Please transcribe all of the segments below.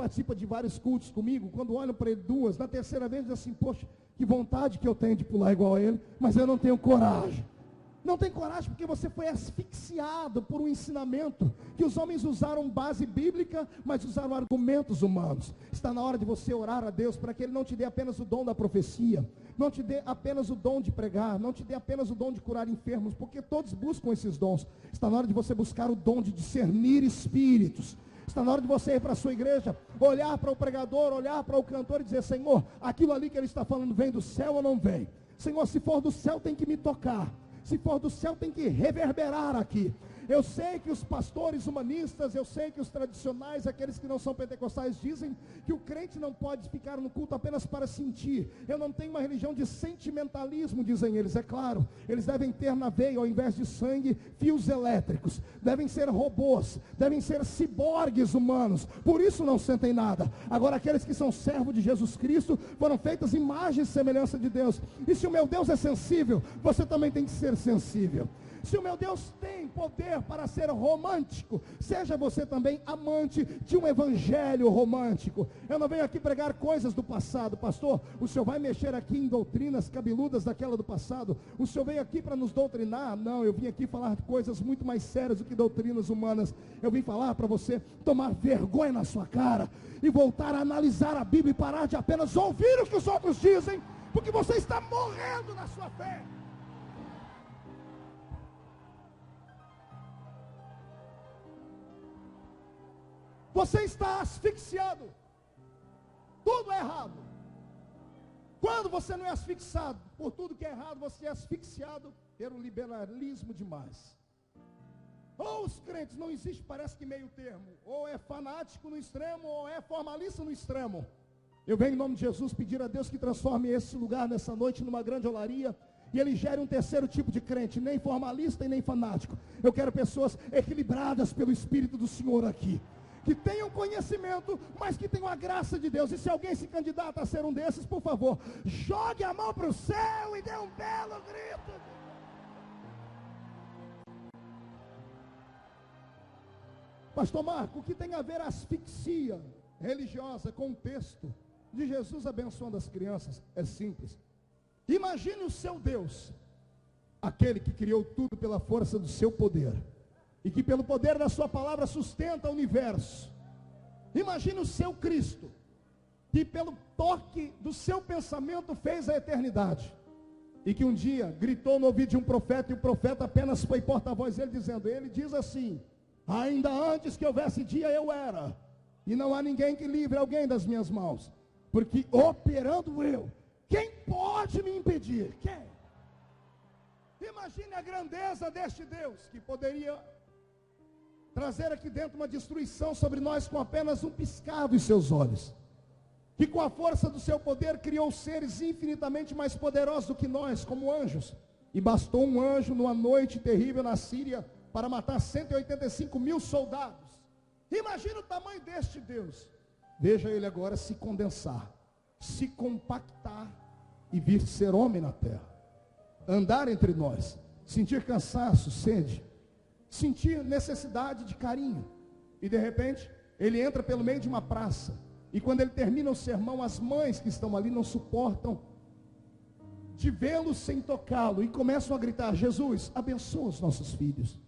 participa de vários cultos comigo, quando olham para ele duas, na terceira vez dizem assim, poxa, que vontade que eu tenho de pular igual a ele, mas eu não tenho coragem. Não tem coragem porque você foi asfixiado por um ensinamento que os homens usaram base bíblica, mas usaram argumentos humanos. Está na hora de você orar a Deus para que Ele não te dê apenas o dom da profecia, não te dê apenas o dom de pregar, não te dê apenas o dom de curar enfermos, porque todos buscam esses dons. Está na hora de você buscar o dom de discernir espíritos. Está na hora de você ir para a sua igreja, olhar para o pregador, olhar para o cantor e dizer, Senhor, aquilo ali que ele está falando vem do céu ou não vem? Senhor, se for do céu tem que me tocar. Se for do céu tem que reverberar aqui. Eu sei que os pastores humanistas, eu sei que os tradicionais, aqueles que não são pentecostais, dizem que o crente não pode ficar no culto apenas para sentir. Eu não tenho uma religião de sentimentalismo, dizem eles, é claro. Eles devem ter na veia, ao invés de sangue, fios elétricos. Devem ser robôs, devem ser ciborgues humanos. Por isso não sentem nada. Agora aqueles que são servos de Jesus Cristo, foram feitas imagens e semelhança de Deus. E se o meu Deus é sensível, você também tem que ser sensível. Se o meu Deus tem poder para ser romântico, seja você também amante de um evangelho romântico. Eu não venho aqui pregar coisas do passado, pastor. O senhor vai mexer aqui em doutrinas cabeludas daquela do passado? O senhor veio aqui para nos doutrinar? Não, eu vim aqui falar de coisas muito mais sérias do que doutrinas humanas. Eu vim falar para você tomar vergonha na sua cara e voltar a analisar a Bíblia e parar de apenas ouvir o que os outros dizem, porque você está morrendo na sua fé. Você está asfixiado. Tudo é errado. Quando você não é asfixiado por tudo que é errado, você é asfixiado pelo liberalismo demais. Ou os crentes, não existe, parece que meio termo. Ou é fanático no extremo, ou é formalista no extremo. Eu venho em nome de Jesus pedir a Deus que transforme esse lugar nessa noite numa grande olaria. E Ele gere um terceiro tipo de crente, nem formalista e nem fanático. Eu quero pessoas equilibradas pelo Espírito do Senhor aqui, que tenham conhecimento, mas que tenham a graça de Deus. E se alguém se candidata a ser um desses, por favor, jogue a mão para o céu e dê um belo grito. Pastor Marco, o que tem a ver a asfixia religiosa com o texto de Jesus abençoando as crianças? É simples. Imagine o seu Deus, aquele que criou tudo pela força do seu poder, e que pelo poder da sua palavra sustenta o universo. Imagine o seu Cristo, que pelo toque do seu pensamento fez a eternidade, e que um dia gritou no ouvido de um profeta, e o profeta apenas foi porta-voz dele, dizendo, ele diz assim, ainda antes que houvesse dia eu era, e não há ninguém que livre alguém das minhas mãos, porque operando eu, quem pode me impedir? Quem? Imagine a grandeza deste Deus, que poderia trazer aqui dentro uma destruição sobre nós com apenas um piscar dos seus olhos, que com a força do seu poder criou seres infinitamente mais poderosos do que nós, como anjos, e bastou um anjo numa noite terrível na Síria para matar 185 mil soldados. Imagina o tamanho deste Deus. Veja ele agora se condensar, se compactar e vir ser homem na terra, andar entre nós, sentir cansaço, sede, sentir necessidade de carinho, e de repente ele entra pelo meio de uma praça, e quando ele termina o sermão, as mães que estão ali não suportam de vê-lo sem tocá-lo, e começam a gritar, Jesus, abençoa os nossos filhos.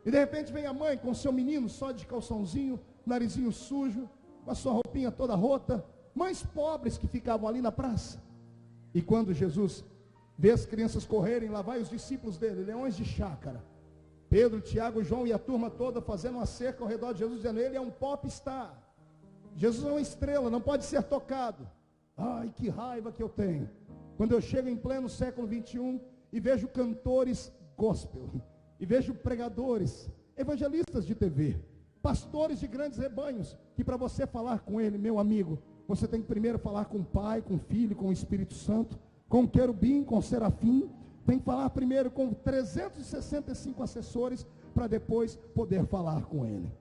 E de repente vem a mãe com seu menino só de calçãozinho, narizinho sujo, com a sua roupinha toda rota, mães pobres que ficavam ali na praça. E quando Jesus vê as crianças correrem, lá vai os discípulos dele, leões de chácara, Pedro, Tiago, João e a turma toda fazendo uma cerca ao redor de Jesus, dizendo, ele é um popstar, Jesus é uma estrela, não pode ser tocado. Ai, que raiva que eu tenho quando eu chego em pleno século 21 e vejo cantores gospel, e vejo pregadores, evangelistas de TV, pastores de grandes rebanhos, que para você falar com ele, meu amigo, você tem que primeiro falar com o Pai, com o Filho, com o Espírito Santo, com o querubim, com o serafim. Tem que falar primeiro com 365 assessores, para depois poder falar com ele.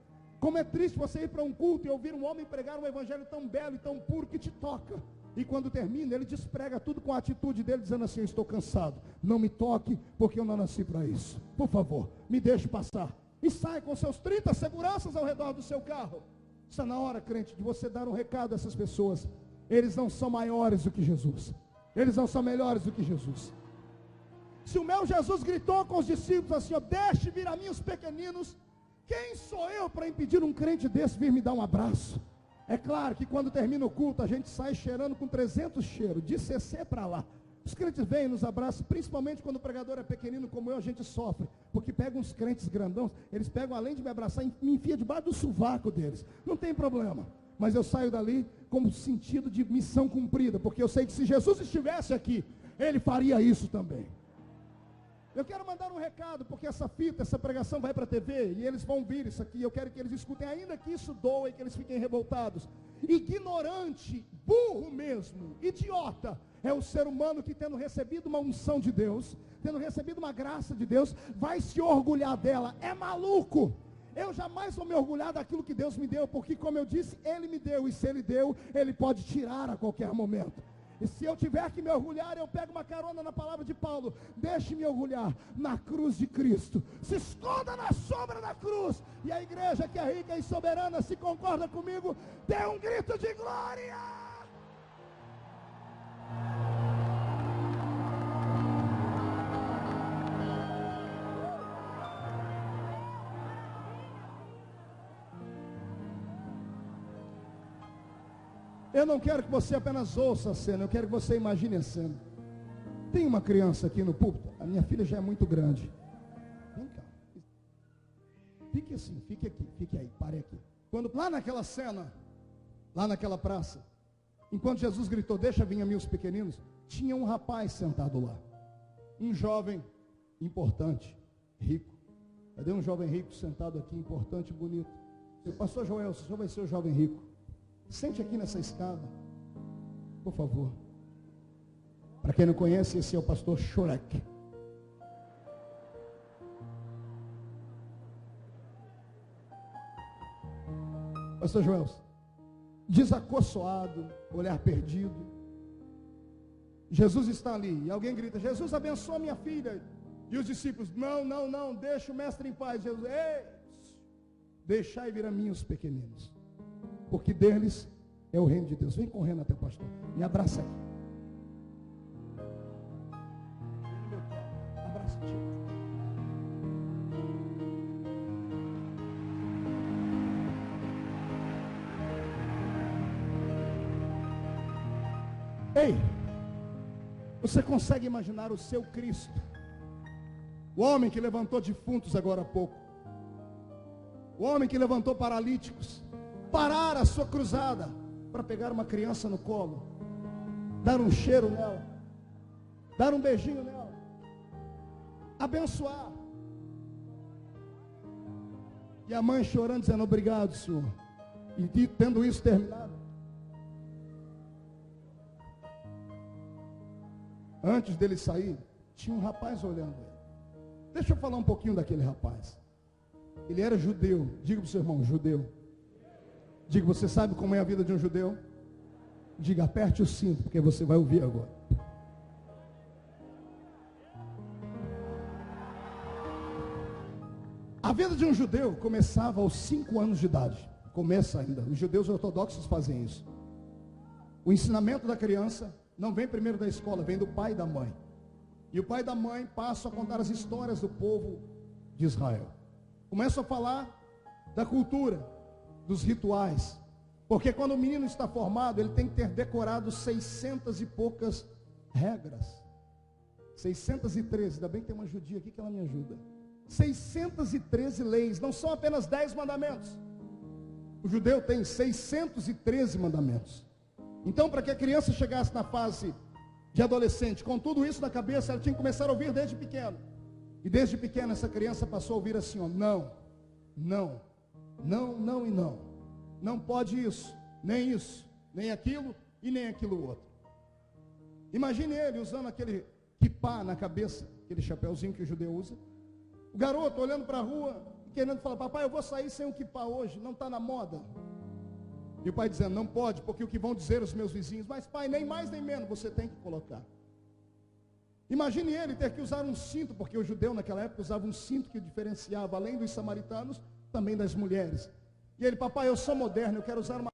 Como é triste você ir para um culto e ouvir um homem pregar um evangelho tão belo e tão puro que te toca. E quando termina, ele desprega tudo com a atitude dele, dizendo assim, eu estou cansado, não me toque, porque eu não nasci para isso. Por favor, me deixe passar. E sai com seus 30 seguranças ao redor do seu carro. Está na hora, crente, de você dar um recado a essas pessoas. Eles não são maiores do que Jesus. Eles não são melhores do que Jesus. Se o meu Jesus gritou com os discípulos assim, ó, deixe vir a mim os pequeninos, quem sou eu para impedir um crente desse vir me dar um abraço? É claro que quando termina o culto, a gente sai cheirando com 300 cheiros, de CC para lá. Os crentes vêm e nos abraçam, principalmente quando o pregador é pequenino como eu, a gente sofre. Porque pegam uns crentes grandões, eles pegam, além de me abraçar, me enfia debaixo do sovaco deles. Não tem problema. Mas eu saio dali com sentido de missão cumprida, porque eu sei que se Jesus estivesse aqui, ele faria isso também. Eu quero mandar um recado, porque essa fita, essa pregação vai para a TV, e eles vão vir isso aqui, eu quero que eles escutem, ainda que isso doa e que eles fiquem revoltados. Ignorante, burro mesmo, idiota, é o ser humano que, tendo recebido uma unção de Deus, tendo recebido uma graça de Deus, vai se orgulhar dela. É maluco. Eu jamais vou me orgulhar daquilo que Deus me deu, porque, como eu disse, Ele me deu, e se Ele deu, Ele pode tirar a qualquer momento. E se eu tiver que me orgulhar, eu pego uma carona na palavra de Paulo. Deixe-me orgulhar na cruz de Cristo. Se esconda na sombra da cruz. E a igreja que é rica e soberana, se concorda comigo, dê um grito de glória. Eu não quero que você apenas ouça a cena, eu quero que você imagine a cena. Tem uma criança aqui no púlpito, a minha filha já é muito grande. Vem cá. Fique assim, fique aqui, fique aí, pare aqui. Quando lá naquela cena, lá naquela praça, enquanto Jesus gritou, deixa vir a mim os pequeninos, tinha um rapaz sentado lá. Um jovem importante, rico. Cadê um jovem rico sentado aqui, importante e bonito? Pastor Joel, o senhor vai ser o jovem rico. Sente aqui nessa escada, por favor. Para quem não conhece, esse é o pastor Shurek. Pastor Joel, desacossoado, olhar perdido. Jesus está ali, e alguém grita, Jesus abençoa minha filha. E os discípulos, não, deixa o mestre em paz. Jesus, ei, deixai vir a mim os pequeninos, porque deles é o reino de Deus. Vem correndo até o pastor, me abraça aí. Abraça, tio. Ei, você consegue imaginar o seu Cristo, o homem que levantou defuntos agora há pouco, o homem que levantou paralíticos, parar a sua cruzada para pegar uma criança no colo, dar um cheiro nela, dar um beijinho nela, abençoar, e a mãe chorando dizendo obrigado, Senhor, e tendo isso terminado, antes dele sair, tinha um rapaz olhando ele. Deixa eu falar um pouquinho daquele rapaz. Ele era judeu. Diga para o seu irmão, judeu. Diga, você sabe como é a vida de um judeu? Diga, aperte o cinto, porque você vai ouvir agora. A vida de um judeu começava aos 5 anos de idade. Começa ainda. Os judeus ortodoxos fazem isso. O ensinamento da criança não vem primeiro da escola, vem do pai e da mãe. E o pai e da mãe passam a contar as histórias do povo de Israel. Começam a falar da cultura, dos rituais. Porque quando o menino está formado, ele tem que ter decorado 600 e poucas regras. 613, ainda bem que tem uma judia aqui que ela me ajuda. 613 leis, não são apenas 10 mandamentos. O judeu tem 613 mandamentos. Então, para que a criança chegasse na fase de adolescente, com tudo isso na cabeça, ela tinha que começar a ouvir desde pequeno. E desde pequena essa criança passou a ouvir assim, ó, não. Não pode isso, nem aquilo e nem aquilo outro. Imagine ele usando aquele kipá na cabeça, aquele chapéuzinho que o judeu usa. O garoto olhando para a rua, querendo falar, papai, eu vou sair sem o kipá hoje, não está na moda. E o pai dizendo, não pode, porque o que vão dizer os meus vizinhos, mas pai, nem mais nem menos, você tem que colocar. Imagine ele ter que usar um cinto, porque o judeu naquela época usava um cinto que o diferenciava, além dos samaritanos, também das mulheres. E ele, papai, eu sou moderno, eu quero usar uma